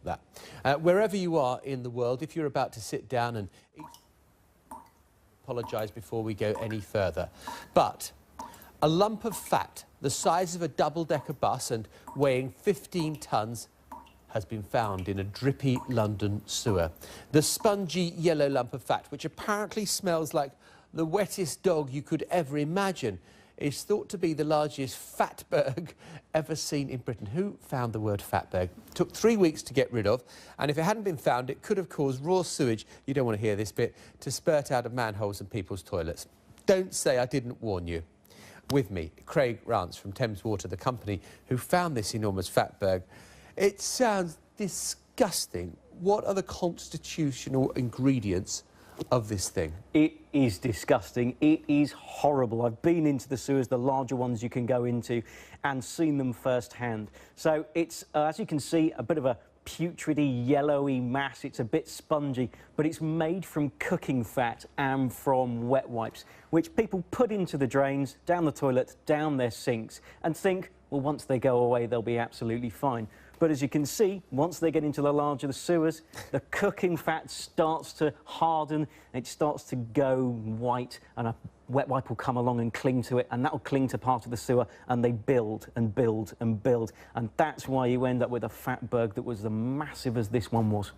that. Wherever you are in the world, if you're about to sit down and eat, apologise before we go any further. But a lump of fat the size of a double-decker bus and weighing 15 tonnes has been found in a drippy London sewer. The spongy yellow lump of fat, which apparently smells like the wettest dog you could ever imagine, is thought to be the largest fatberg ever seen in Britain. Who found the word fatberg? Took 3 weeks to get rid of, and if it hadn't been found, it could have caused raw sewage, you don't want to hear this bit, to spurt out of manholes and people's toilets. Don't say I didn't warn you. With me, Craig Rance from Thames Water, the company who found this enormous fatberg. It sounds disgusting. What are the constitutional ingredients of this thing? It is disgusting. It is horrible. I've been into the sewers, the larger ones you can go into, and seen them firsthand. So it's, as you can see, a bit of a putridy, yellowy mass. It's a bit spongy, but it's made from cooking fat and from wet wipes, which people put into the drains, down the toilet, down their sinks, and think, well, once they go away, they'll be absolutely fine. But as you can see, once they get into the larger the sewers, the cooking fat starts to harden, it starts to go white, and a wet wipe will come along and cling to it, and that will cling to part of the sewer, and they build and build and build. And that's why you end up with a fatberg that was as massive as this one was.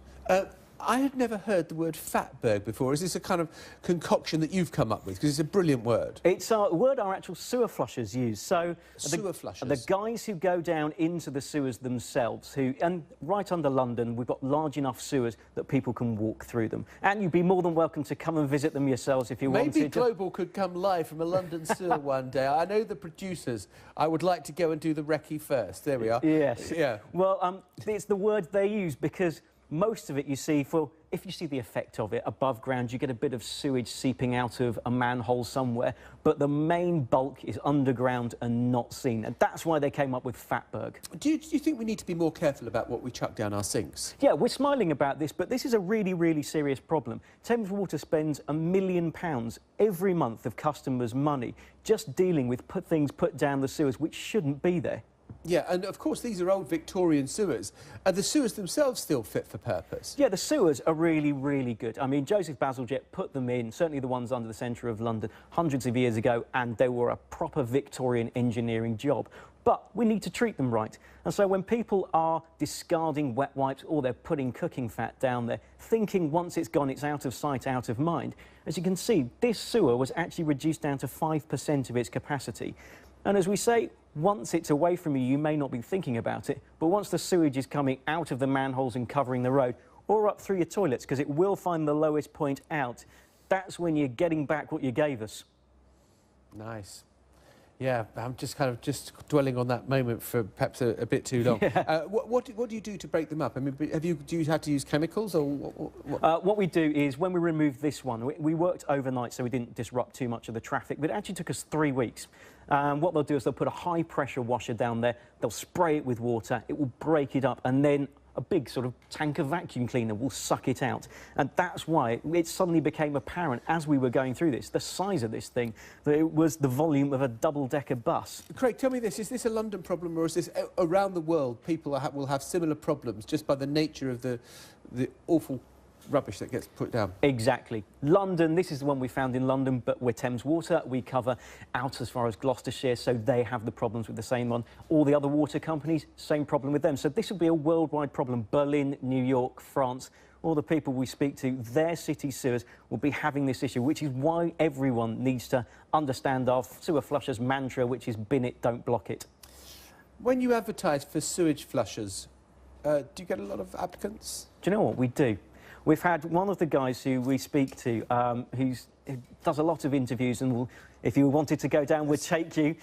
I had never heard the word fatberg before. Is this a kind of concoction that you've come up with? Because it's a brilliant word. It's a word our actual sewer flushers use. So sewer flushers? The guys who go down into the sewers themselves, and right under London, we've got large enough sewers that people can walk through them. And you'd be more than welcome to come and visit them yourselves if you wanted. Maybe Global could come live from a London sewer one day. I know the producers. I would like to go and do the recce first. There we are. Yes. Yeah. Well, it's the word they use because most of it, you see, if you see the effect of it above ground, you get a bit of sewage seeping out of a manhole somewhere, but the main bulk is underground and not seen, and that's why they came up with fatberg. Do you think we need to be more careful about what we chuck down our sinks? Yeah, we're smiling about this, but this is a really, really serious problem. Thames Water spends £1 million every month of customers' money just dealing with things put down the sewers which shouldn't be there. Yeah, and of course these are old Victorian sewers. Are the sewers themselves still fit for purpose? Yeah, the sewers are really, really good. I mean, Joseph Bazalgette put them in, certainly the ones under the centre of London, hundreds of years ago, and they were a proper Victorian engineering job. But we need to treat them right. And so when people are discarding wet wipes or they're putting cooking fat down there, thinking once it's gone, it's out of sight, out of mind, as you can see, this sewer was actually reduced down to 5% of its capacity. And as we say, once it's away from you, you may not be thinking about it, but once the sewage is coming out of the manholes and covering the road, or up through your toilets, because it will find the lowest point out, that's when you're getting back what you gave us. Nice. Yeah, I'm just kind of dwelling on that moment for perhaps a bit too long. Yeah. What do you do to break them up? I mean, do you have to use chemicals or what? What we do is when we remove this one, we worked overnight so we didn't disrupt too much of the traffic, but it actually took us 3 weeks. What they'll do is they'll put a high pressure washer down there, they'll spray it with water, it will break it up, and then a big sort of tanker vacuum cleaner will suck it out. And that's why it suddenly became apparent as we were going through this, the size of this thing, that it was the volume of a double-decker bus. Craig, tell me this, is this a London problem or is this around the world people will have similar problems just by the nature of the awful rubbish that gets put down? Exactly. London, this is the one we found in London, but we're Thames Water. We cover out as far as Gloucestershire, so they have the problems with the same one. All the other water companies, same problem with them. So this will be a worldwide problem. Berlin, New York, France, all the people we speak to, their city sewers will be having this issue, which is why everyone needs to understand our sewer flushers mantra, which is bin it, don't block it. When you advertise for sewage flushers, do you get a lot of applicants? Do you know what? We do. We've had one of the guys who we speak to who does a lot of interviews, and if you wanted to go down, we'd take you.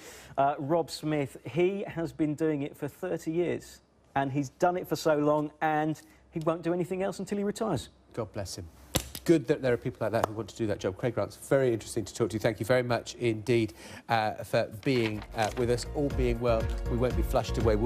Rob Smith, he has been doing it for 30 years, and he's done it for so long, and he won't do anything else until he retires. God bless him. Good that there are people like that who want to do that job. Craig Rance, very interesting to talk to you. Thank you very much indeed for being with us. All being well, we won't be flushed away. We'll